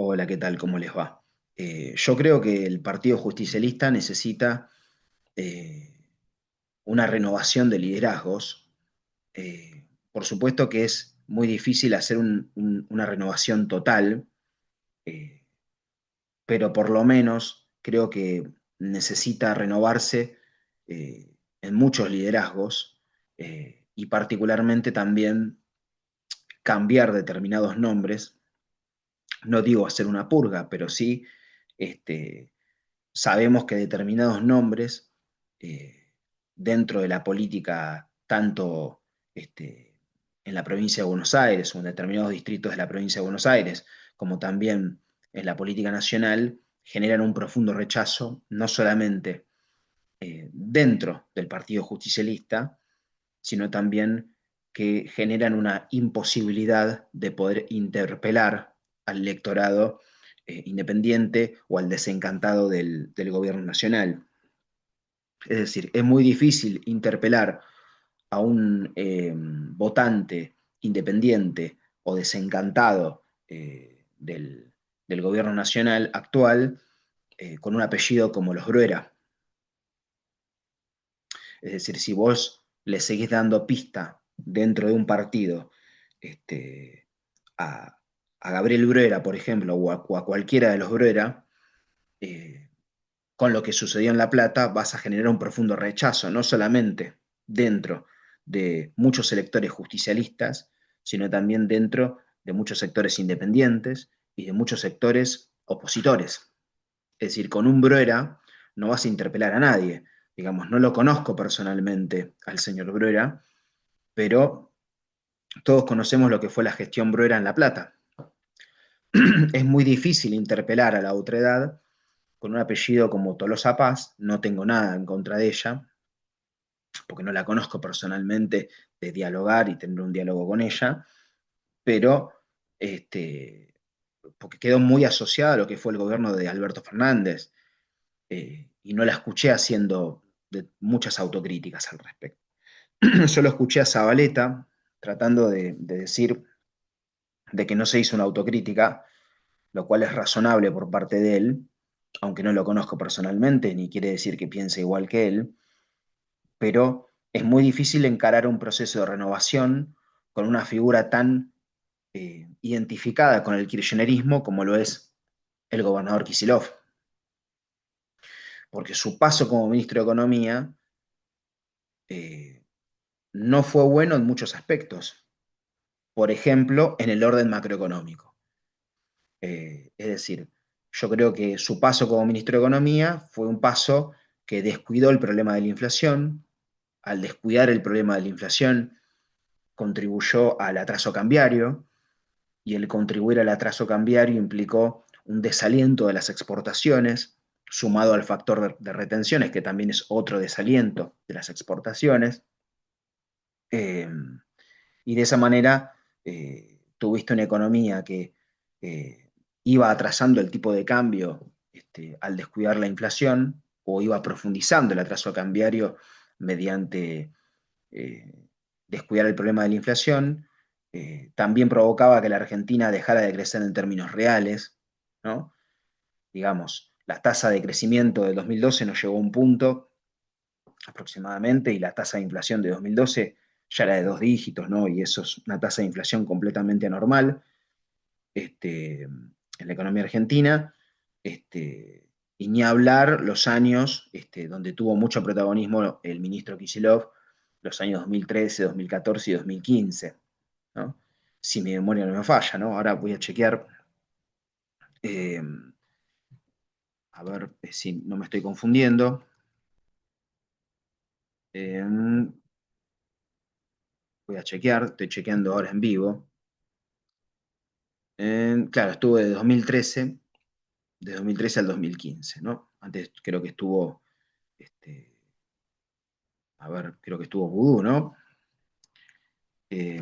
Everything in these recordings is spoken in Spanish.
Hola, ¿qué tal? ¿Cómo les va? Yo creo que el Partido Justicialista necesita eh, una renovación de liderazgos. Por supuesto que es muy difícil hacer una renovación total, eh, pero por lo menos creo que necesita renovarse en muchos liderazgos y particularmente también cambiar determinados nombres. No digo hacer una purga, pero sí este, sabemos que determinados nombres dentro de la política, tanto en la provincia de Buenos Aires o en determinados distritos de la provincia de Buenos Aires, como también en la política nacional, generan un profundo rechazo, no solamente dentro del Partido Justicialista, sino también que generan una imposibilidad de poder interpelar al electorado independiente o al desencantado del gobierno nacional. Es decir, es muy difícil interpelar a un votante independiente o desencantado del gobierno nacional actual con un apellido como los Bruera. Es decir, si vos le seguís dando pista dentro de un partido este, a, a Gabriel Bruera, por ejemplo, o a cualquiera de los Bruera, eh, con lo que sucedió en La Plata, vas a generar un profundo rechazo, no solamente dentro de muchos electores justicialistas, sino también dentro de muchos sectores independientes y de muchos sectores opositores. Es decir, con un Bruera no vas a interpelar a nadie. Digamos, no lo conozco personalmente al señor Bruera, pero todos conocemos lo que fue la gestión Bruera en La Plata. Es muy difícil interpelar a la otredad con un apellido como Tolosa Paz, no tengo nada en contra de ella, porque no la conozco personalmente, de dialogar y tener un diálogo con ella, pero este, porque quedó muy asociada a lo que fue el gobierno de Alberto Fernández, y no la escuché haciendo muchas autocríticas al respecto. Solo escuché a Zabaleta tratando de decir de que no se hizo una autocrítica, lo cual es razonable por parte de él, aunque no lo conozco personalmente, ni quiere decir que piense igual que él, pero es muy difícil encarar un proceso de renovación con una figura tan identificada con el kirchnerismo como lo es el gobernador Kicillof, porque su paso como ministro de Economía eh, no fue bueno en muchos aspectos, por ejemplo, en el orden macroeconómico. Es decir, yo creo que su paso como ministro de Economía fue un paso que descuidó el problema de la inflación. Al descuidar el problema de la inflación, contribuyó al atraso cambiario, y el contribuir al atraso cambiario implicó un desaliento de las exportaciones, sumado al factor de retenciones, que también es otro desaliento de las exportaciones. Eh, y de esa manera tuviste una economía que iba atrasando el tipo de cambio al descuidar la inflación, o iba profundizando el atraso cambiario mediante eh, descuidar el problema de la inflación. También provocaba que la Argentina dejara de crecer en términos reales, ¿no? Digamos, la tasa de crecimiento de 2012 nos llegó a un punto aproximadamente, y la tasa de inflación de 2012 ya era de dos dígitos, ¿no? Y eso es una tasa de inflación completamente anormal en la economía argentina. Y ni hablar los años donde tuvo mucho protagonismo el ministro Kicillof, los años 2013, 2014 y 2015, ¿no? Si mi memoria no me falla, ¿no? Ahora voy a chequear, eh, a ver si no me estoy confundiendo. Eh, Voy a chequear, estoy chequeando ahora en vivo. Claro, estuvo de 2013 al 2015, ¿no? Antes creo que estuvo, este, a ver, creo que estuvo Vudú, ¿no? Eh,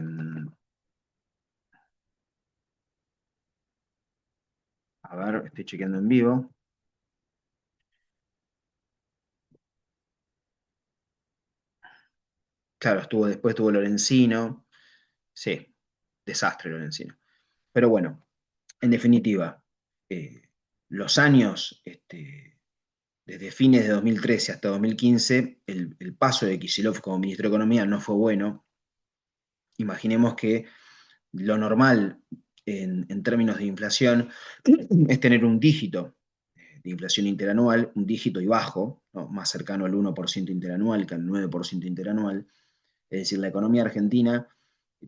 a ver, estoy chequeando en vivo. Claro, después estuvo Lorenzino. Sí, desastre Lorenzino. Pero bueno, en definitiva. eh, los años, desde fines de 2013 hasta 2015, el paso de Kicillof como ministro de Economía no fue bueno. Imaginemos que lo normal en términos de inflación es tener un dígito de inflación interanual, un dígito y bajo, ¿no? Más cercano al 1% interanual que al 9% interanual. Es decir, la economía argentina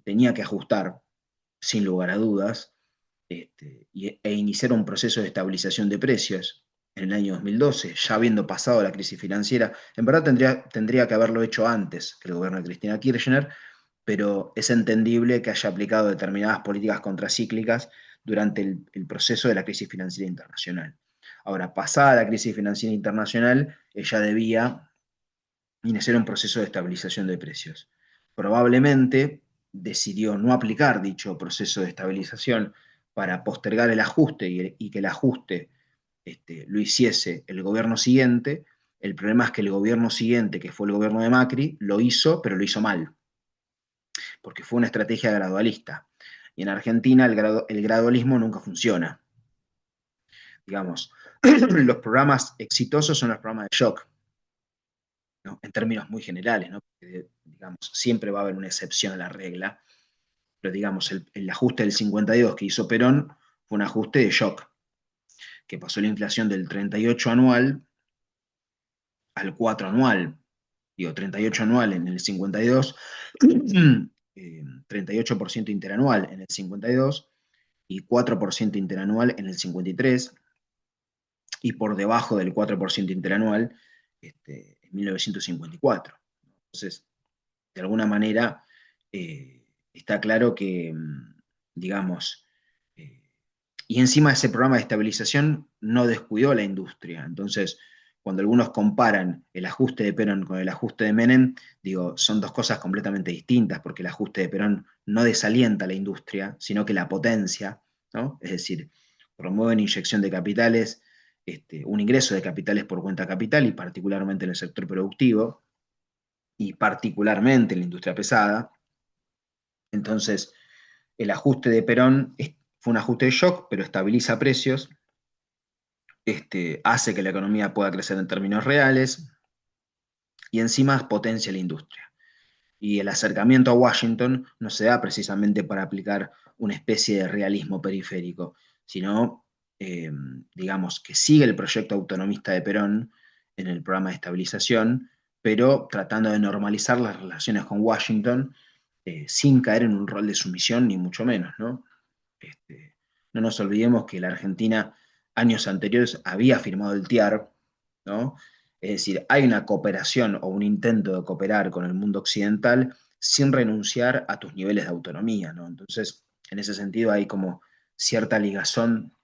tenía que ajustar, sin lugar a dudas, e iniciar un proceso de estabilización de precios en el año 2012, ya habiendo pasado la crisis financiera. En verdad tendría que haberlo hecho antes que el gobierno de Cristina Kirchner, pero es entendible que haya aplicado determinadas políticas contracíclicas durante el proceso de la crisis financiera internacional. Ahora, pasada la crisis financiera internacional, ella debía iniciar un proceso de estabilización de precios. Probablemente decidió no aplicar dicho proceso de estabilización para postergar el ajuste y que el ajuste lo hiciese el gobierno siguiente. El problema es que el gobierno siguiente, que fue el gobierno de Macri, lo hizo, pero lo hizo mal, porque fue una estrategia gradualista. Y en Argentina el gradualismo nunca funciona. Digamos, los programas exitosos son los programas de shock, ¿no? En términos muy generales, ¿no? Porque, digamos, siempre va a haber una excepción a la regla, pero digamos, el ajuste del 52 que hizo Perón fue un ajuste de shock, que pasó la inflación del 38 anual al 4 anual, digo, 38 anual en el 52, 38% interanual en el 52 y 4% interanual en el 53, y por debajo del 4% interanual en 1954. Entonces, de alguna manera, está claro que, digamos, eh, y encima ese programa de estabilización no descuidó la industria. Entonces, cuando algunos comparan el ajuste de Perón con el ajuste de Menem, digo, son dos cosas completamente distintas, porque el ajuste de Perón no desalienta a la industria, sino que la potencia, ¿no? Es decir, promueve una inyección de capitales, un ingreso de capitales por cuenta capital, y particularmente en el sector productivo, y particularmente en la industria pesada. Entonces, el ajuste de Perón fue un ajuste de shock, pero estabiliza precios, hace que la economía pueda crecer en términos reales y encima potencia la industria. Y el acercamiento a Washington no se da precisamente para aplicar una especie de realismo periférico, sino, eh, digamos, que sigue el proyecto autonomista de Perón en el programa de estabilización, pero tratando de normalizar las relaciones con Washington, sin caer en un rol de sumisión, ni mucho menos, ¿no? No nos olvidemos que la Argentina años anteriores había firmado el TIAR, ¿no? Es decir, hay una cooperación o un intento de cooperar con el mundo occidental sin renunciar a tus niveles de autonomía, ¿no? Entonces, en ese sentido hay como cierta ligazón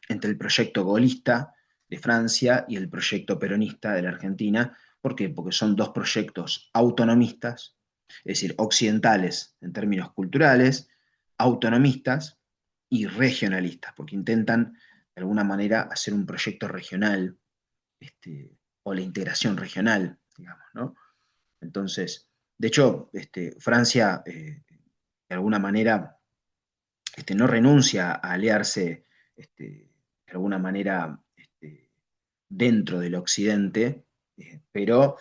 entre el proyecto golista de Francia y el proyecto peronista de la Argentina. ¿Por qué? Porque son dos proyectos autonomistas, es decir, occidentales en términos culturales, autonomistas y regionalistas, porque intentan de alguna manera hacer un proyecto regional, o la integración regional, digamos, ¿no? Entonces, de hecho, Francia, de alguna manera, no renuncia a aliarse, de alguna manera, dentro del occidente, pero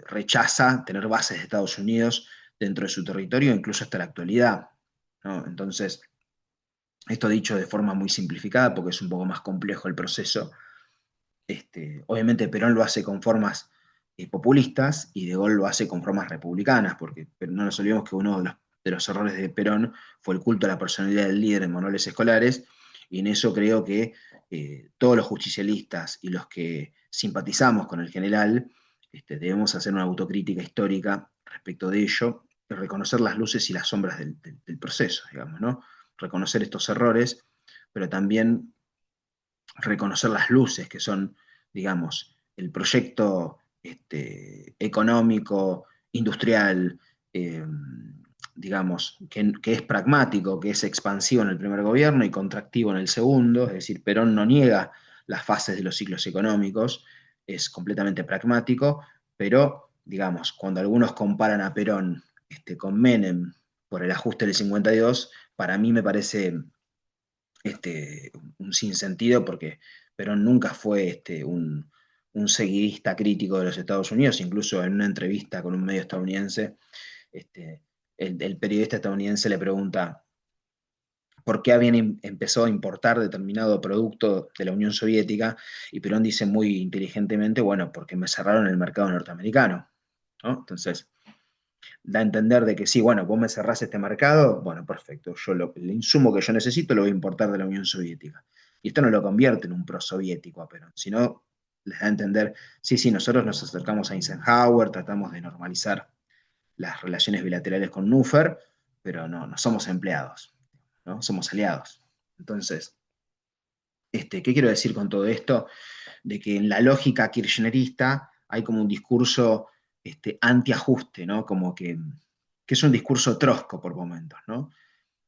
rechaza tener bases de Estados Unidos dentro de su territorio, incluso hasta la actualidad, ¿no? Entonces, esto dicho de forma muy simplificada, porque es un poco más complejo el proceso. Obviamente Perón lo hace con formas populistas, y De Gaulle lo hace con formas republicanas, porque pero no nos olvidemos que uno de los errores de Perón fue el culto a la personalidad del líder en manuales escolares, y en eso creo que todos los justicialistas y los que simpatizamos con el general, debemos hacer una autocrítica histórica respecto de ello, y reconocer las luces y las sombras del proceso, digamos, ¿no? Reconocer estos errores, pero también reconocer las luces que son, digamos, el proyecto económico, industrial, eh, digamos, que es pragmático, que es expansivo en el primer gobierno y contractivo en el segundo. Es decir, Perón no niega las fases de los ciclos económicos, es completamente pragmático, pero, digamos, cuando algunos comparan a Perón con Menem por el ajuste del 52, para mí me parece un sinsentido, porque Perón nunca fue un seguidista crítico de los Estados Unidos. Incluso en una entrevista con un medio estadounidense, este, el periodista estadounidense le pregunta por qué habían empezado a importar determinado producto de la Unión Soviética, y Perón dice muy inteligentemente, bueno, porque me cerraron el mercado norteamericano, ¿no? Entonces, da a entender de que sí, bueno, vos me cerrás este mercado, bueno, perfecto, el insumo que yo necesito lo voy a importar de la Unión Soviética. Y esto no lo convierte en un prosoviético a Perón, sino les da a entender, sí, sí, nosotros nos acercamos a Eisenhower, tratamos de normalizar las relaciones bilaterales con Núfer, pero no somos empleados, ¿no? Somos aliados. Entonces, ¿qué quiero decir con todo esto? De que en la lógica kirchnerista hay como un discurso antiajuste, ¿no? Como que es un discurso trosco por momentos, ¿no?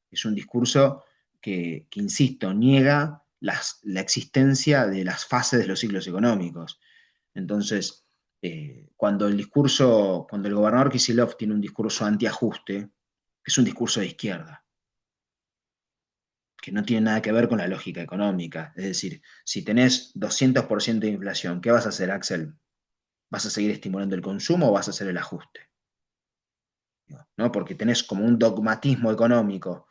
Es un discurso que insisto, niega la existencia de las fases de los ciclos económicos. Entonces, cuando el gobernador Kicillof tiene un discurso antiajuste, es un discurso de izquierda, que no tiene nada que ver con la lógica económica. Es decir, si tenés 200% de inflación, ¿qué vas a hacer, Axel? ¿Vas a seguir estimulando el consumo o vas a hacer el ajuste? ¿No? Porque tenés como un dogmatismo económico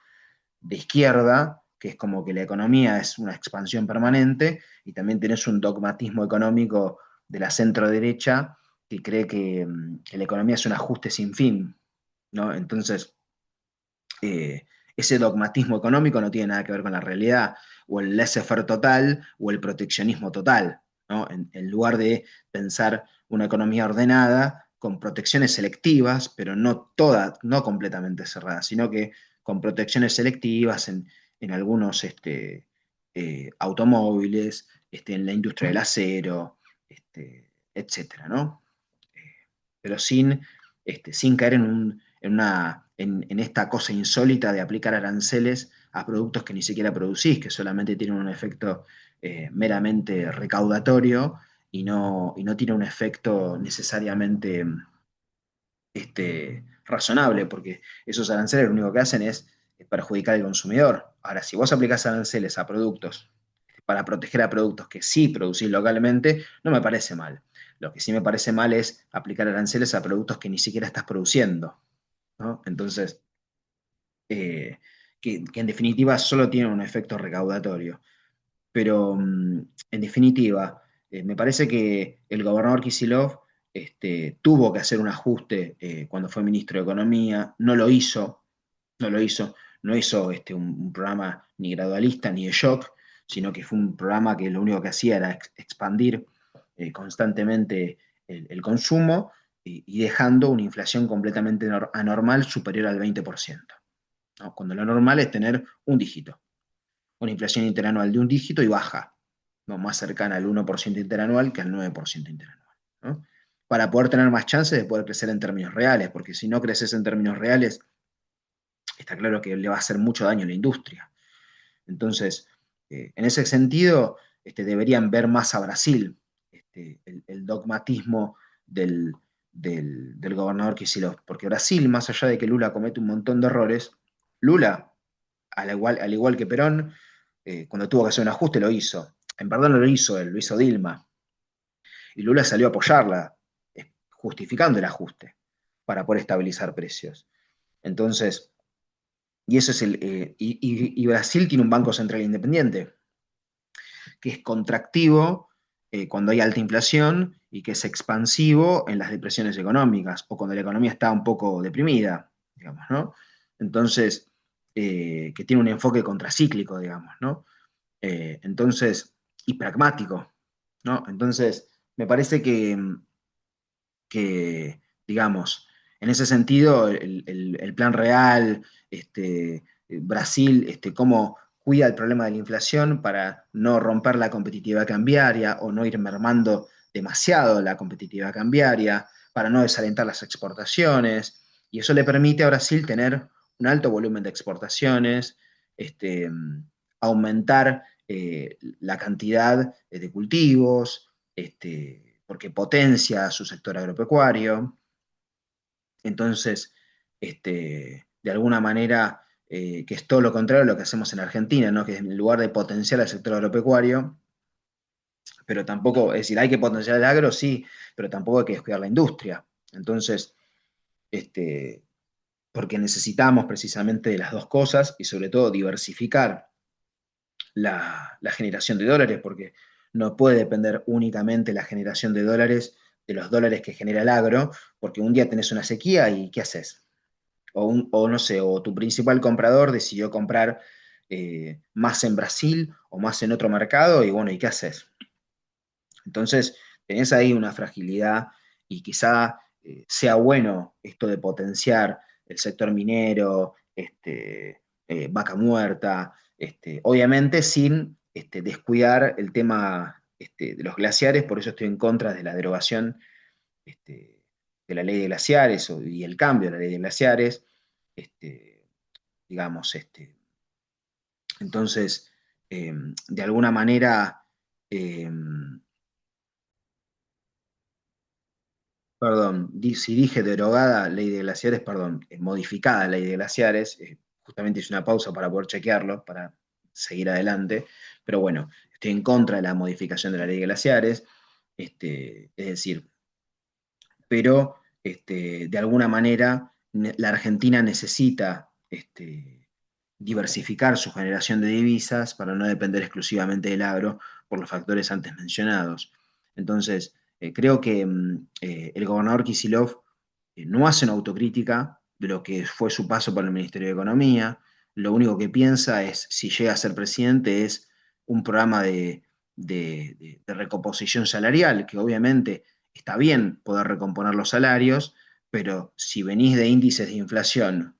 de izquierda, que es como que la economía es una expansión permanente, y también tenés un dogmatismo económico de la centro derecha que cree que la economía es un ajuste sin fin, ¿no? Entonces, ese dogmatismo económico no tiene nada que ver con la realidad, o el laissez-faire total, o el proteccionismo total, ¿no? En lugar de pensar una economía ordenada, con protecciones selectivas, pero no todas, no completamente cerradas, sino que con protecciones selectivas en algunos automóviles, en la industria del acero, etcétera, ¿no? Pero sin caer en esta cosa insólita de aplicar aranceles a productos que ni siquiera producís, que solamente tienen un efecto meramente recaudatorio y no tiene un efecto necesariamente razonable, porque esos aranceles lo único que hacen es perjudicar al consumidor. Ahora, si vos aplicás aranceles a productos para proteger a productos que sí producís localmente, no me parece mal. Lo que sí me parece mal es aplicar aranceles a productos que ni siquiera estás produciendo, ¿no? Entonces, eh, que en definitiva solo tienen un efecto recaudatorio. Pero en definitiva, me parece que el gobernador Kicillof tuvo que hacer un ajuste cuando fue ministro de Economía, no lo hizo, no lo hizo, no hizo un programa ni gradualista ni de shock, sino que fue un programa que lo único que hacía era expandir constantemente el consumo y dejando una inflación completamente anormal superior al 20%, ¿no? Cuando lo normal es tener un dígito, una inflación interanual de un dígito y baja, ¿no? Más cercana al 1% interanual que al 9% interanual, ¿no? Para poder tener más chances de poder crecer en términos reales, porque si no creces en términos reales, está claro que le va a hacer mucho daño a la industria. Entonces, en ese sentido, deberían ver más a Brasil, el dogmatismo del, del gobernador Kicillof, porque Brasil, más allá de que Lula comete un montón de errores, Lula, al igual que Perón, cuando tuvo que hacer un ajuste lo hizo. En verdad no lo hizo él, lo hizo Dilma. Y Lula salió a apoyarla, justificando el ajuste para poder estabilizar precios. Entonces, y eso es y Brasil tiene un banco central independiente, que es contractivo cuando hay alta inflación y que es expansivo en las depresiones económicas o cuando la economía está un poco deprimida, digamos, ¿no? Entonces, que tiene un enfoque contracíclico, digamos, ¿no? Entonces, y pragmático, ¿no? Entonces, me parece que, digamos, en ese sentido, el plan real, Brasil, cómo cuida el problema de la inflación para no romper la competitividad cambiaria o no ir mermando demasiado la competitividad cambiaria, para no desalentar las exportaciones, y eso le permite a Brasil tener un alto volumen de exportaciones, aumentar la cantidad de cultivos, porque potencia su sector agropecuario. Entonces, de alguna manera, que es todo lo contrario a lo que hacemos en Argentina, ¿no? Que en lugar de potenciar el sector agropecuario, pero tampoco, es decir, hay que potenciar el agro, sí, pero tampoco hay que descuidar la industria. Entonces, este, porque necesitamos precisamente de las dos cosas y sobre todo diversificar la generación de dólares, porque no puede depender únicamente la generación de dólares de los dólares que genera el agro, porque un día tenés una sequía y ¿qué haces? O no sé, o tu principal comprador decidió comprar más en Brasil o más en otro mercado y bueno, ¿y qué haces? Entonces, tenés ahí una fragilidad y quizá sea bueno esto de potenciar el sector minero, vaca muerta, obviamente sin descuidar el tema de los glaciares, por eso estoy en contra de la derogación este, de la ley de glaciares y el cambio de la ley de glaciares, este, digamos, entonces, de alguna manera, eh, perdón, si dije derogada ley de glaciares, perdón, modificada ley de glaciares, justamente hice una pausa para poder chequearlo, para seguir adelante, pero bueno, estoy en contra de la modificación de la ley de glaciares, es decir, pero de alguna manera la Argentina necesita diversificar su generación de divisas para no depender exclusivamente del agro por los factores antes mencionados. Entonces, creo que el gobernador Kicillof no hace una autocrítica de lo que fue su paso por el Ministerio de Economía. Lo único que piensa es, si llega a ser presidente, es un programa de recomposición salarial, que obviamente está bien poder recomponer los salarios, pero si venís de índices de inflación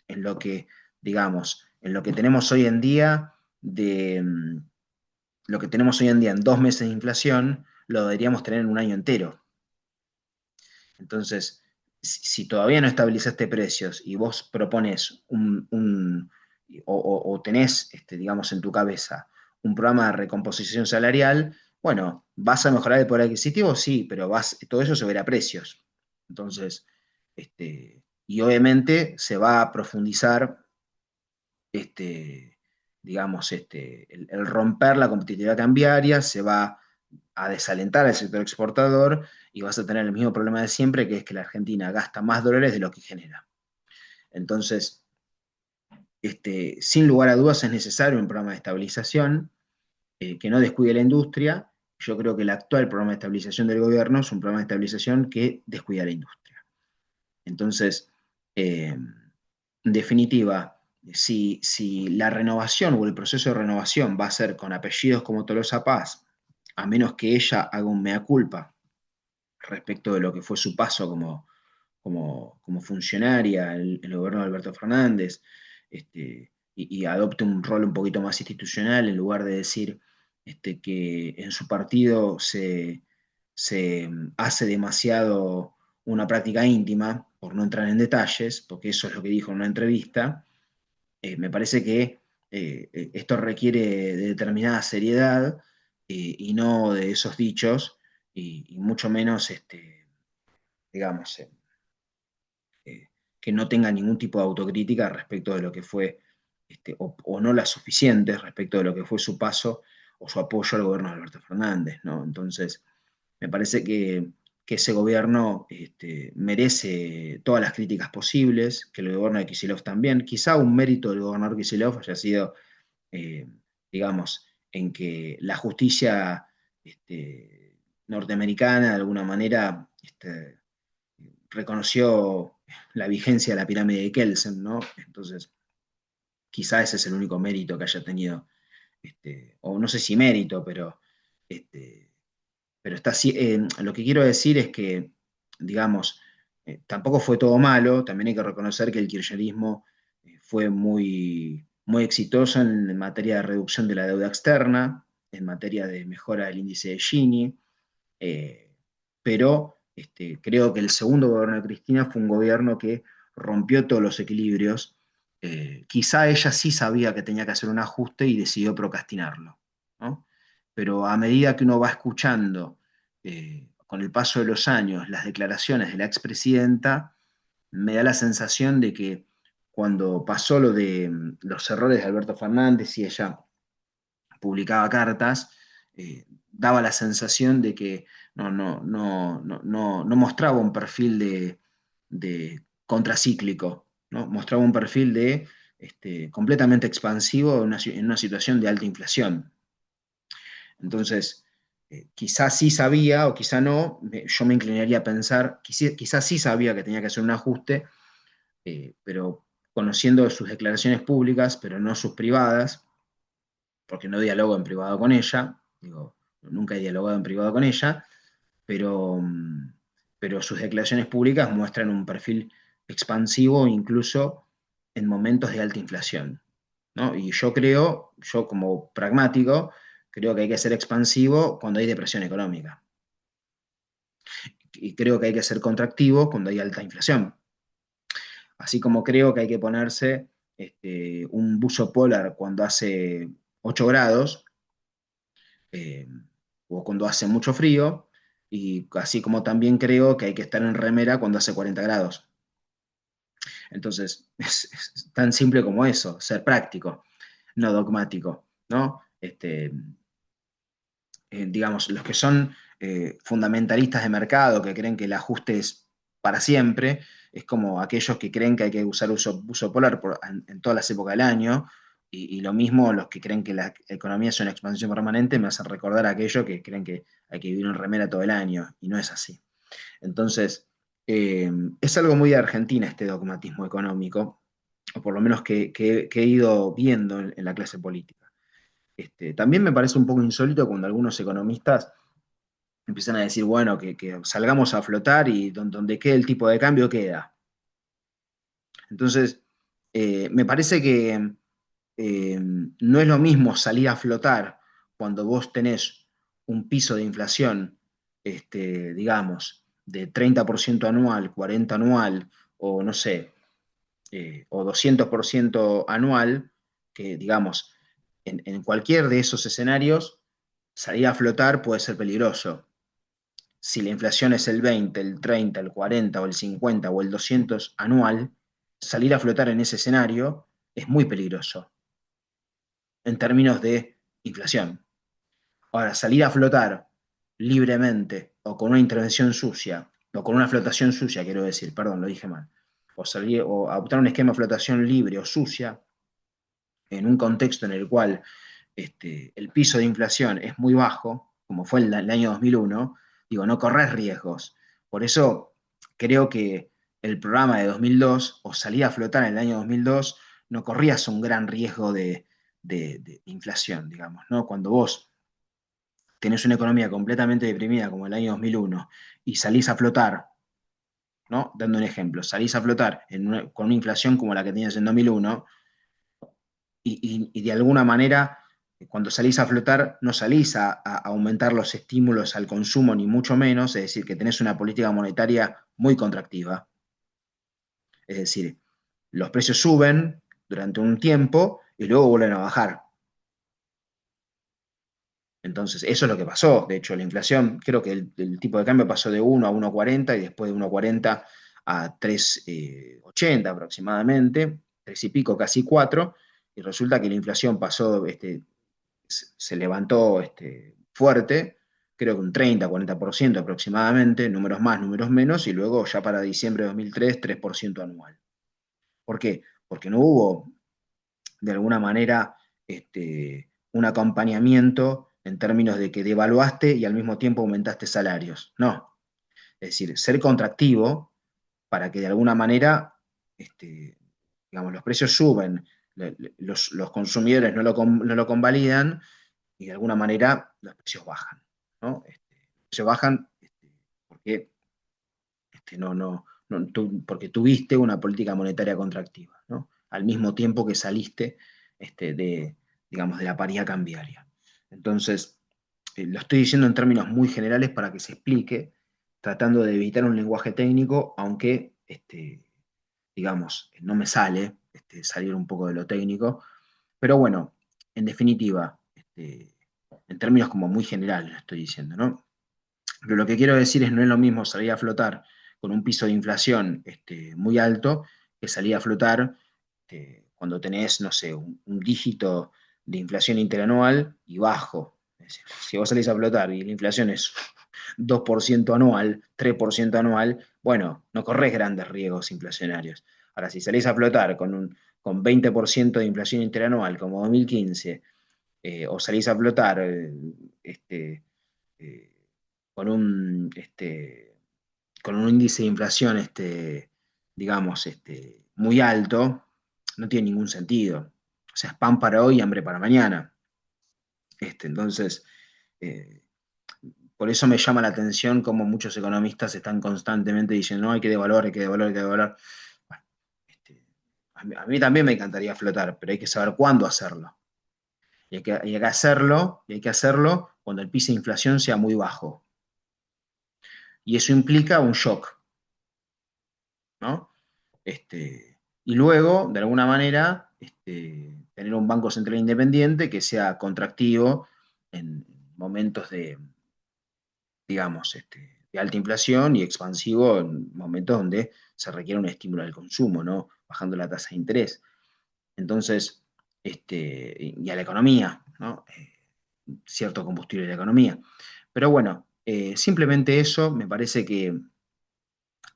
en lo que, digamos, en lo que tenemos hoy en día, lo que tenemos hoy en día en 2 meses de inflación, lo deberíamos tener en un año entero. Entonces, si todavía no estabilizaste precios y vos propones o tenés, digamos, en tu cabeza un programa de recomposición salarial, bueno, ¿vas a mejorar el poder adquisitivo? Sí, pero todo eso se verá a precios. Entonces, y obviamente se va a profundizar, digamos, el romper la competitividad cambiaria, se va a desalentar al sector exportador y vas a tener el mismo problema de siempre, que es que la Argentina gasta más dólares de lo que genera. Entonces, sin lugar a dudas es necesario un programa de estabilización que no descuide la industria. Yo creo que el actual programa de estabilización del gobierno es un programa de estabilización que descuida la industria. Entonces, en definitiva, si la renovación o el proceso de renovación va a ser con apellidos como Tolosa Paz, a menos que ella haga un mea culpa respecto de lo que fue su paso como funcionaria en el gobierno de Alberto Fernández, y adopte un rol un poquito más institucional en lugar de decir que en su partido se hace demasiado una práctica íntima, por no entrar en detalles, porque eso es lo que dijo en una entrevista. Me parece que esto requiere de determinada seriedad y no de esos dichos, y mucho menos, digamos, que no tenga ningún tipo de autocrítica respecto de lo que fue, o no la suficiente respecto de lo que fue su paso o su apoyo al gobierno de Alberto Fernández, ¿no? Entonces, me parece que ese gobierno merece todas las críticas posibles, que el gobierno de Kicillof también. Quizá un mérito del gobernador Kicillof haya sido, eh, digamos, en que la justicia norteamericana de alguna manera reconoció la vigencia de la pirámide de Kelsen, ¿no? Entonces, quizá ese es el único mérito que haya tenido, o no sé si mérito, este, pero está así. Lo que quiero decir es que, digamos, tampoco fue todo malo, también hay que reconocer que el kirchnerismo fue muy exitoso en materia de reducción de la deuda externa, en materia de mejora del índice de Gini, pero creo que el segundo gobierno de Cristina fue un gobierno que rompió todos los equilibrios. Quizá ella sí sabía que tenía que hacer un ajuste y decidió procrastinarlo, ¿no? Pero a medida que uno va escuchando con el paso de los años las declaraciones de la expresidenta, me da la sensación de que cuando pasó lo de los errores de Alberto Fernández y ella publicaba cartas, daba la sensación de que no mostraba un perfil de contracíclico, ¿no? Mostraba un perfil de completamente expansivo en una situación de alta inflación. Entonces, quizás sí sabía o quizá no, yo me inclinaría a pensar, quizás sí sabía que tenía que hacer un ajuste, pero conociendo sus declaraciones públicas, pero no sus privadas, porque no dialogo en privado con ella, digo, nunca he dialogado en privado con ella, pero, pero sus declaraciones públicas muestran un perfil expansivo incluso en momentos de alta inflación, ¿no? Y yo como pragmático, creo que hay que ser expansivo cuando hay depresión económica. Y creo que hay que ser contractivo cuando hay alta inflación. Así como creo que hay que ponerse un buzo polar cuando hace 8 grados, eh, o cuando hace mucho frío, y así como también creo que hay que estar en remera cuando hace 40 grados. Entonces, es tan simple como eso, ser práctico, no dogmático, ¿no? Digamos, los que son fundamentalistas de mercado, que creen que el ajuste es para siempre, es como aquellos que creen que hay que usar uso polar en todas las épocas del año, y lo mismo los que creen que la economía es una expansión permanente, me hacen recordar a aquellos que creen que hay que vivir en remera todo el año, y no es así. Entonces, es algo muy de Argentina este dogmatismo económico, o por lo menos que he ido viendo en la clase política. También me parece un poco insólito cuando algunos economistas empiezan a decir, bueno, que salgamos a flotar y donde quede el tipo de cambio queda. Entonces, me parece que no es lo mismo salir a flotar cuando vos tenés un piso de inflación, digamos, de 30% anual, 40% anual, o no sé, o 200% anual, que digamos, en cualquier de esos escenarios, salir a flotar puede ser peligroso. Si la inflación es el 20, el 30, el 40 o el 50 o el 200 anual, salir a flotar en ese escenario es muy peligroso en términos de inflación. Ahora, salir a flotar libremente o con una intervención sucia, o con una flotación sucia, quiero decir, perdón, lo dije mal, o adoptar un esquema de flotación libre o sucia, en un contexto en el cual el piso de inflación es muy bajo, como fue el año 2001, digo, no corres riesgos. Por eso creo que el programa de 2002, o salía a flotar en el año 2002, no corrías un gran riesgo de inflación, digamos, ¿no? Cuando vos tenés una economía completamente deprimida como el año 2001 y salís a flotar, ¿no? Dando un ejemplo, salís a flotar con una inflación como la que tenías en 2001, y de alguna manera, cuando salís a flotar, no salís a aumentar los estímulos al consumo, ni mucho menos, es decir, que tenés una política monetaria muy contractiva. Es decir, los precios suben durante un tiempo y luego vuelven a bajar. Entonces, eso es lo que pasó. De hecho, la inflación, creo que el tipo de cambio pasó de 1 a 1,40 y después de 1,40 a 3,80 aproximadamente, 3 y pico, casi 4, y resulta que la inflación pasó, se levantó fuerte, creo que un 30-40% aproximadamente, números más, números menos, y luego ya para diciembre de 2003, 3% anual. ¿Por qué? Porque no hubo, de alguna manera, un acompañamiento en términos de que devaluaste y al mismo tiempo aumentaste salarios. No. Es decir, ser contractivo para que de alguna manera, digamos, los precios suben, los consumidores no lo convalidan, y de alguna manera los precios bajan, ¿no? Los precios bajan porque, porque tuviste una política monetaria contractiva, ¿no? Al mismo tiempo que saliste digamos, de la paridad cambiaria. Entonces, lo estoy diciendo en términos muy generales para que se explique, tratando de evitar un lenguaje técnico, aunque, digamos, no me sale salir un poco de lo técnico, pero bueno, en definitiva, en términos como muy generales lo estoy diciendo, ¿no? Pero lo que quiero decir es no es lo mismo salir a flotar con un piso de inflación muy alto que salir a flotar cuando tenés, no sé, un dígito de inflación interanual y bajo. Es decir, si vos salís a flotar y la inflación es 2% anual, 3% anual, bueno, no corres grandes riesgos inflacionarios. Ahora, si salís a flotar con 20% de inflación interanual como 2015, o salís a flotar eh, con con un índice de inflación, digamos, muy alto, no tiene ningún sentido. O sea, es pan para hoy y hambre para mañana. Entonces, eh, por eso me llama la atención cómo muchos economistas están constantemente diciendo, no, hay que devaluar, hay que devaluar, hay que devaluar. Bueno, a mí también me encantaría flotar, pero hay que saber cuándo hacerlo. Y hay que hacerlo cuando el piso de inflación sea muy bajo. Y eso implica un shock, ¿no? Y luego, de alguna manera, tener un Banco Central independiente que sea contractivo en momentos digamos, de alta inflación y expansivo en momentos donde se requiere un estímulo al consumo, ¿no? Bajando la tasa de interés. Entonces, y a la economía, ¿no? Cierto combustible de la economía. Pero bueno, simplemente eso, me parece que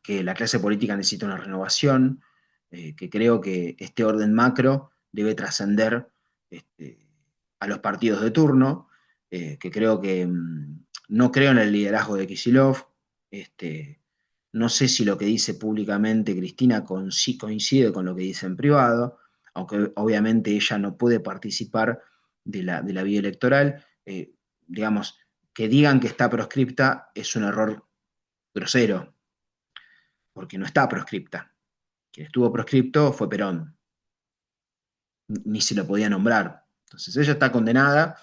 la clase política necesita una renovación, que creo que este orden macro debe trascender a los partidos de turno, que creo que no creo en el liderazgo de Kicillof. este, no sé si lo que dice públicamente Cristina coincide con lo que dice en privado, aunque obviamente ella no puede participar de la vía electoral. Digamos, que digan que está proscripta es un error grosero, porque no está proscripta. Quien estuvo proscripto fue Perón, ni se lo podía nombrar. Entonces ella está condenada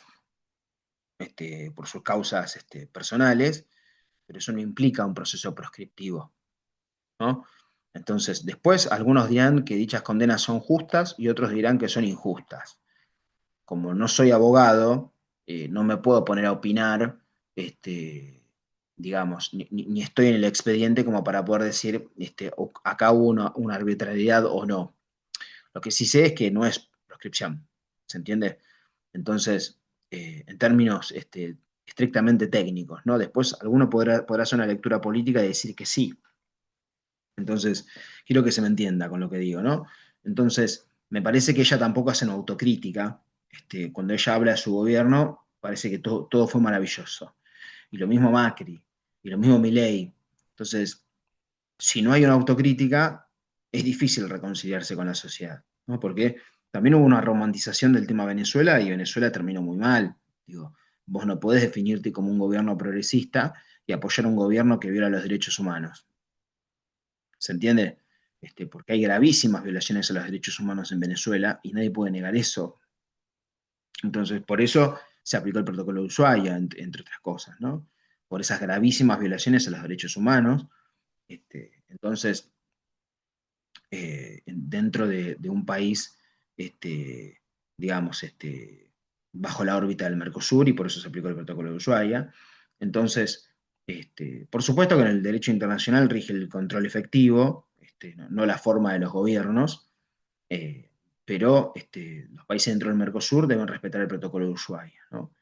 por sus causas personales, pero eso no implica un proceso proscriptivo, ¿no? Entonces, después algunos dirán que dichas condenas son justas y otros dirán que son injustas. Como no soy abogado, no me puedo poner a opinar, digamos, ni estoy en el expediente como para poder decir, acá hubo una arbitrariedad o no. Lo que sí sé es que no es proscripción, ¿se entiende? Entonces, en términos estrictamente técnicos, ¿no? Después alguno podrá hacer una lectura política y decir que sí. Entonces, quiero que se me entienda con lo que digo, ¿no? Entonces, me parece que ella tampoco hace una autocrítica. Cuando ella habla de su gobierno, parece que todo fue maravilloso. Y lo mismo Macri, y lo mismo Milei. Entonces, si no hay una autocrítica, es difícil reconciliarse con la sociedad, ¿no? Porque también hubo una romantización del tema Venezuela y Venezuela terminó muy mal. Digo, vos no podés definirte como un gobierno progresista y apoyar un gobierno que viola los derechos humanos. ¿Se entiende? Porque hay gravísimas violaciones a los derechos humanos en Venezuela y nadie puede negar eso. Entonces, por eso se aplicó el protocolo de Ushuaia, entre otras cosas, ¿no? Por esas gravísimas violaciones a los derechos humanos. Entonces, dentro de un país, digamos, bajo la órbita del Mercosur, y por eso se aplicó el protocolo de Ushuaia. Entonces, por supuesto que en el derecho internacional rige el control efectivo, no la forma de los gobiernos, pero los países dentro del Mercosur deben respetar el protocolo de Ushuaia, ¿no?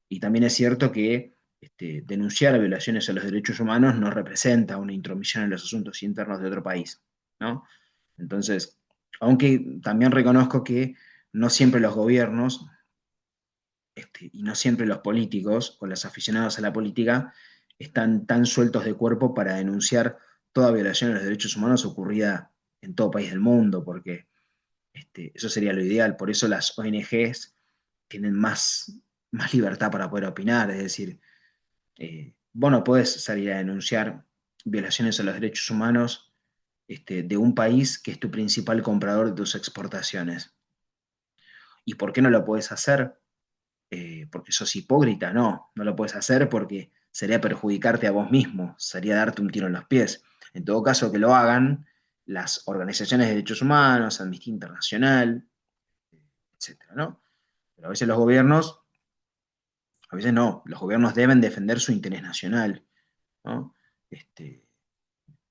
Y también es cierto que denunciar violaciones a los derechos humanos no representa una intromisión en los asuntos internos de otro país, ¿no? Entonces, aunque también reconozco que no siempre los gobiernos y no siempre los políticos o los aficionados a la política están tan sueltos de cuerpo para denunciar toda violación de los derechos humanos ocurrida en todo país del mundo, porque eso sería lo ideal. Por eso las ONGs tienen más libertad para poder opinar, es decir, vos no podés salir a denunciar violaciones a los derechos humanos de un país que es tu principal comprador de tus exportaciones. ¿Y por qué no lo podés hacer? Porque sos hipócrita, no lo puedes hacer porque sería perjudicarte a vos mismo, sería darte un tiro en los pies. En todo caso, que lo hagan las organizaciones de derechos humanos, Amnistía Internacional, etcétera, ¿no? Pero a veces los gobiernos, a veces no, los gobiernos deben defender su interés nacional, ¿no?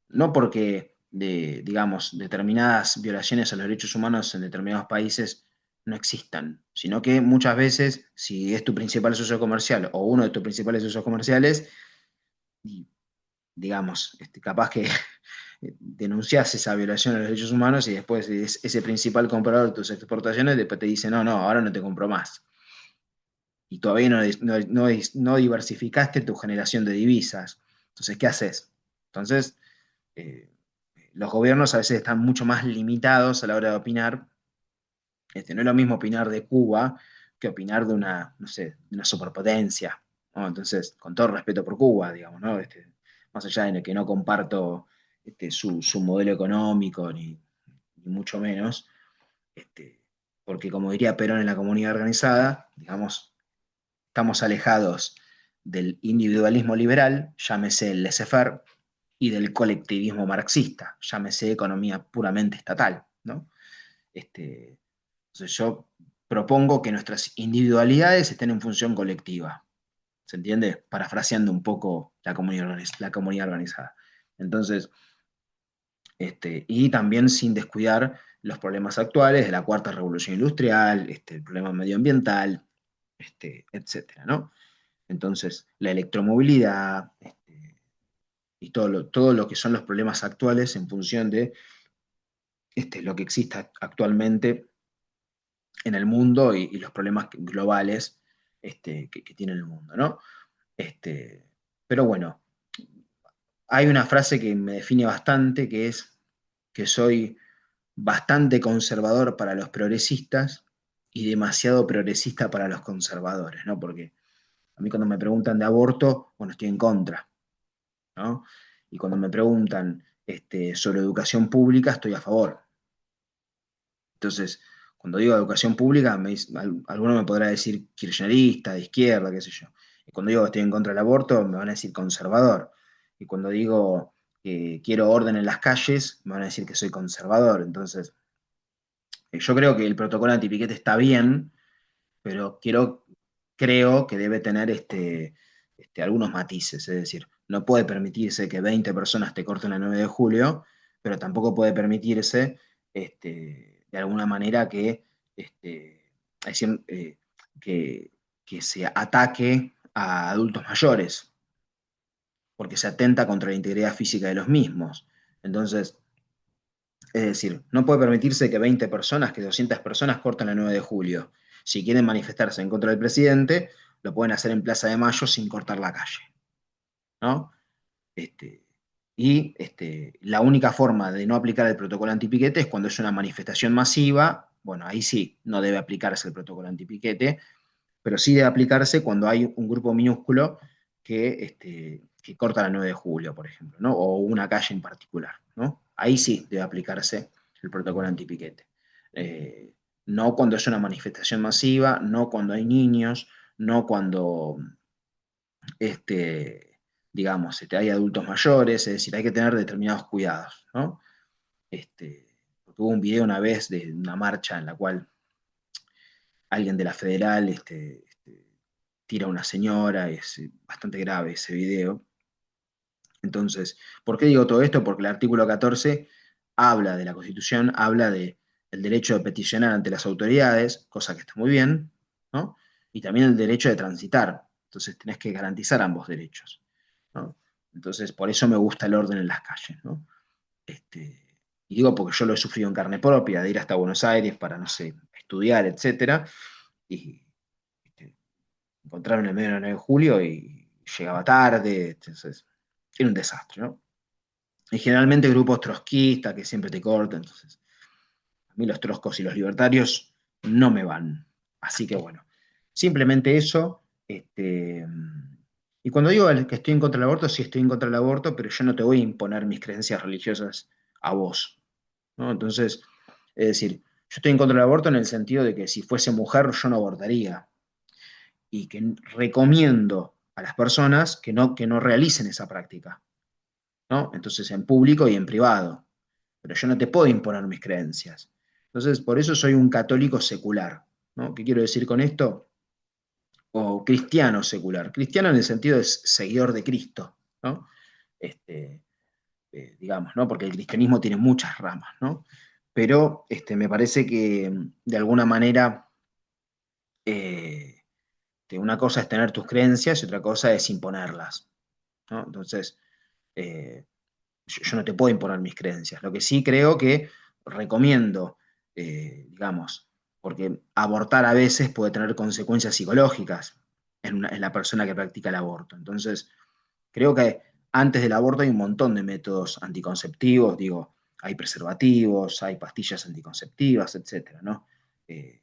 No porque digamos, determinadas violaciones a los derechos humanos en determinados países no existan, sino que muchas veces, si es tu principal socio comercial o uno de tus principales socios comerciales, y, digamos, capaz que denuncias esa violación a los derechos humanos y después ese principal comprador de tus exportaciones, después te dice, no, no, ahora no te compro más. Y todavía no diversificaste tu generación de divisas. Entonces, ¿qué haces? Entonces, eh, los gobiernos a veces están mucho más limitados a la hora de opinar. No es lo mismo opinar de Cuba que opinar de una, no sé, de una superpotencia, ¿no? Entonces, con todo respeto por Cuba, digamos, ¿no? Más allá de que no comparto su modelo económico, ni mucho menos, este, porque como diría Perón en la comunidad organizada, digamos, estamos alejados del individualismo liberal, llámese el laissez-faire, y del colectivismo marxista, llámese economía puramente estatal, ¿no? Entonces yo propongo que nuestras individualidades estén en función colectiva, ¿se entiende? Parafraseando un poco la comunidad organizada. Entonces, y también sin descuidar los problemas actuales de la cuarta revolución industrial, el problema medioambiental, etcétera, ¿no? Entonces, la electromovilidad, y todo lo que son los problemas actuales en función de lo que existe actualmente en el mundo y los problemas globales que tiene el mundo, ¿no? Este, pero bueno, hay una frase que me define bastante, que es que soy bastante conservador para los progresistas y demasiado progresista para los conservadores, ¿no? Porque a mí cuando me preguntan de aborto, bueno, estoy en contra, ¿no? Y cuando me preguntan sobre educación pública, estoy a favor. Entonces, cuando digo educación pública, alguno me podrá decir kirchnerista, de izquierda, qué sé yo. Y cuando digo que estoy en contra del aborto, me van a decir conservador. Y cuando digo que quiero orden en las calles, me van a decir que soy conservador. Entonces, yo creo que el protocolo antipiquete está bien, pero creo que debe tener algunos matices. Es decir, no puede permitirse que 20 personas te corten la 9 de julio, pero tampoco puede permitirse, de alguna manera, es decir, que se ataque a adultos mayores, porque se atenta contra la integridad física de los mismos. Entonces, es decir, no puede permitirse que 20 personas, que 200 personas corten la 9 de julio. Si quieren manifestarse en contra del presidente, lo pueden hacer en Plaza de Mayo sin cortar la calle, ¿no? Este, la única forma de no aplicar el protocolo antipiquete es cuando es una manifestación masiva. Bueno, ahí sí, no debe aplicarse el protocolo antipiquete, pero sí debe aplicarse cuando hay un grupo minúsculo que corta la 9 de julio, por ejemplo, ¿no? O una calle en particular, ¿no? Ahí sí debe aplicarse el protocolo antipiquete. Eh, no cuando es una manifestación masiva, no cuando hay niños, no cuando, digamos, hay adultos mayores, es decir, hay que tener determinados cuidados, ¿no? Porque hubo un video una vez de una marcha en la cual alguien de la Federal tira a una señora, es bastante grave ese video. Entonces, ¿por qué digo todo esto? Porque el artículo 14 habla de la Constitución, habla del derecho de peticionar ante las autoridades, cosa que está muy bien, ¿no? Y también el derecho de transitar. Entonces, tenés que garantizar ambos derechos, ¿no? Entonces, por eso me gusta el orden en las calles, ¿no? Y digo porque yo lo he sufrido en carne propia, de ir hasta Buenos Aires para, no sé, estudiar, etcétera, y este, encontrarme en el medio del 9 de julio y llegaba tarde, entonces era un desastre, ¿no? Y generalmente grupos trotskistas que siempre te cortan, entonces a mí los troscos y los libertarios no me van. Así que bueno, simplemente eso. Y cuando digo que estoy en contra del aborto, sí estoy en contra del aborto, pero yo no te voy a imponer mis creencias religiosas a vos, ¿no? Entonces, es decir, yo estoy en contra del aborto en el sentido de que si fuese mujer yo no abortaría y que recomiendo a las personas que no realicen esa práctica, ¿no? Entonces, en público y en privado. Pero yo no te puedo imponer mis creencias. Entonces, por eso soy un católico secular, ¿no? ¿Qué quiero decir con esto? O cristiano secular. Cristiano en el sentido de seguidor de Cristo, ¿no? Este, digamos, ¿no? Porque el cristianismo tiene muchas ramas, ¿no? Pero me parece que de alguna manera eh, una cosa es tener tus creencias y otra cosa es imponerlas, ¿no? Entonces, eh, yo no te puedo imponer mis creencias. Lo que sí creo que recomiendo, digamos, porque abortar a veces puede tener consecuencias psicológicas en la persona que practica el aborto. Entonces, creo que antes del aborto hay un montón de métodos anticonceptivos, digo, hay preservativos, hay pastillas anticonceptivas, etcétera, ¿no? Eh,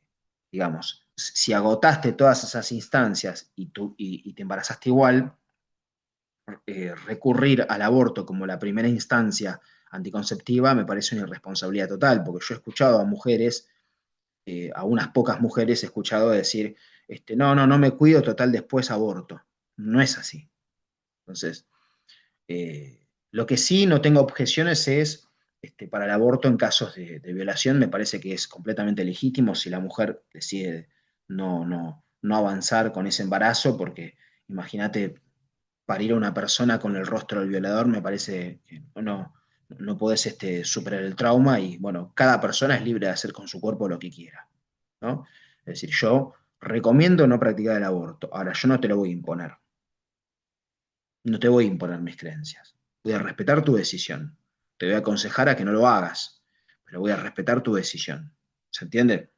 digamos, si agotaste todas esas instancias y te embarazaste igual, recurrir al aborto como la primera instancia anticonceptiva me parece una irresponsabilidad total, porque yo he escuchado a mujeres, a unas pocas mujeres he escuchado decir, no me cuido, total, después aborto. No es así. Entonces, lo que sí no tengo objeciones es para el aborto en casos de violación, me parece que es completamente legítimo si la mujer decide no avanzar con ese embarazo, porque imagínate parir a una persona con el rostro del violador, me parece que no podés superar el trauma y bueno, cada persona es libre de hacer con su cuerpo lo que quiera, ¿no? Es decir, yo recomiendo no practicar el aborto. Ahora, yo no te lo voy a imponer, no te voy a imponer mis creencias. Voy a respetar tu decisión. Te voy a aconsejar a que no lo hagas, pero voy a respetar tu decisión. ¿Se entiende?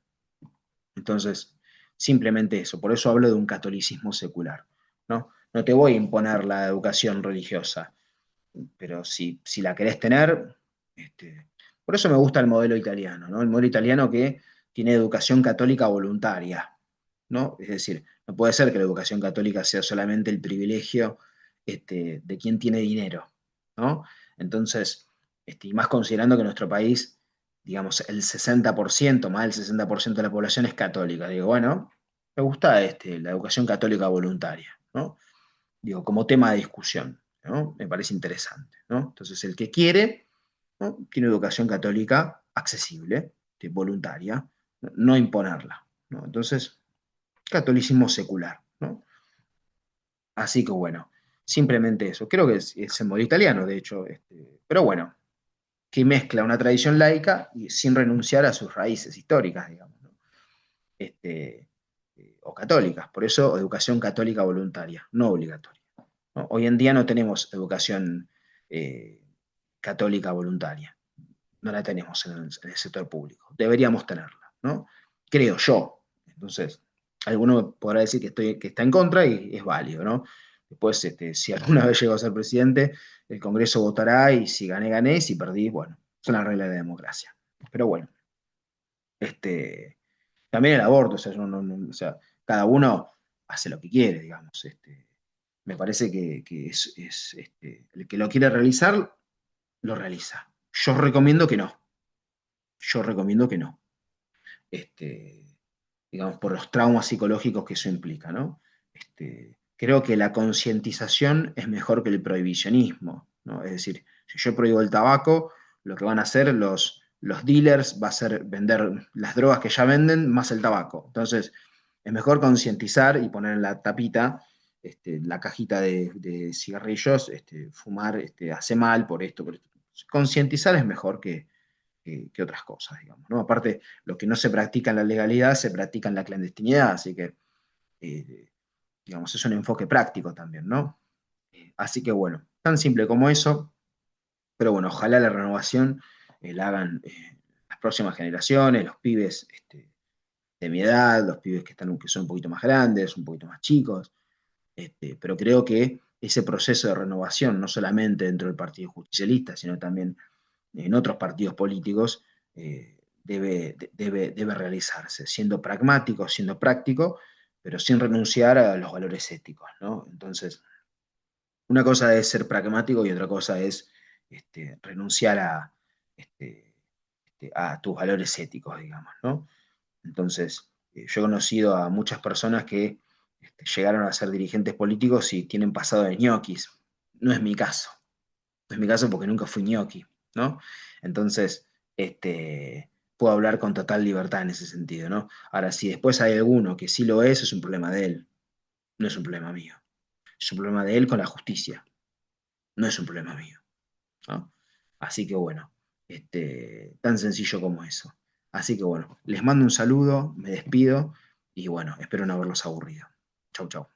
Entonces, simplemente eso. Por eso hablo de un catolicismo secular, ¿no? No te voy a imponer la educación religiosa, pero si la querés tener, por eso me gusta el modelo italiano, ¿no? El modelo italiano que tiene educación católica voluntaria, ¿no? Es decir, no puede ser que la educación católica sea solamente el privilegio de quien tiene dinero, ¿no? Entonces, y más considerando que en nuestro país, digamos, el 60%, más del 60% de la población es católica. Digo, bueno, me gusta la educación católica voluntaria, ¿no? Digo, como tema de discusión, ¿no? Me parece interesante, ¿no? Entonces, el que quiere, ¿no? Tiene educación católica accesible, voluntaria, no imponerla, ¿no? Entonces, catolicismo secular, ¿no? Así que bueno, simplemente eso. Creo que es el modelo italiano, de hecho, pero bueno, que mezcla una tradición laica y sin renunciar a sus raíces históricas, digamos, ¿no? O católicas. Por eso, educación católica voluntaria, no obligatoria, ¿no? Hoy en día no tenemos educación eh, católica voluntaria, no la tenemos en el sector público. Deberíamos tenerla, ¿no? Creo yo. Entonces, alguno podrá decir que está en contra y es válido, ¿no? Después, si alguna vez llego a ser presidente, el Congreso votará y si gané, gané, y si perdí, bueno, son las reglas de la democracia. Pero bueno, también el aborto, o sea, o sea, cada uno hace lo que quiere, digamos. Me parece que el que lo quiere realizar, lo realiza. Yo recomiendo que no. Yo recomiendo que no. Este, digamos, por los traumas psicológicos que eso implica, ¿no? Creo que la concientización es mejor que el prohibicionismo, ¿no? Es decir, si yo prohíbo el tabaco, lo que van a hacer los dealers va a ser vender las drogas que ya venden más el tabaco. Entonces, es mejor concientizar y poner en la tapita, la cajita de cigarrillos, fumar hace mal por esto, por esto. Concientizar es mejor que otras cosas, digamos, ¿no? Aparte, lo que no se practica en la legalidad se practica en la clandestinidad, así que, eh, digamos, es un enfoque práctico también, ¿no? Así que bueno, tan simple como eso, pero bueno, ojalá la renovación la hagan las próximas generaciones, los pibes de mi edad, los pibes que son un poquito más grandes, un poquito más chicos, pero creo que ese proceso de renovación, no solamente dentro del Partido Justicialista, sino también en otros partidos políticos, debe realizarse, siendo pragmático, siendo práctico, pero sin renunciar a los valores éticos, ¿no? Entonces, una cosa es ser pragmático y otra cosa es renunciar este, a tus valores éticos, digamos, ¿no? Entonces, yo he conocido a muchas personas que llegaron a ser dirigentes políticos y tienen pasado de ñoquis. No es mi caso. No es mi caso porque nunca fui ñoqui, ¿no? Entonces, puedo hablar con total libertad en ese sentido, ¿no? Ahora, si después hay alguno que sí lo es un problema de él, no es un problema mío. Es un problema de él con la justicia, no es un problema mío, ¿no? Así que bueno, tan sencillo como eso. Así que bueno, les mando un saludo, me despido y bueno, espero no haberlos aburrido. Chau, chau.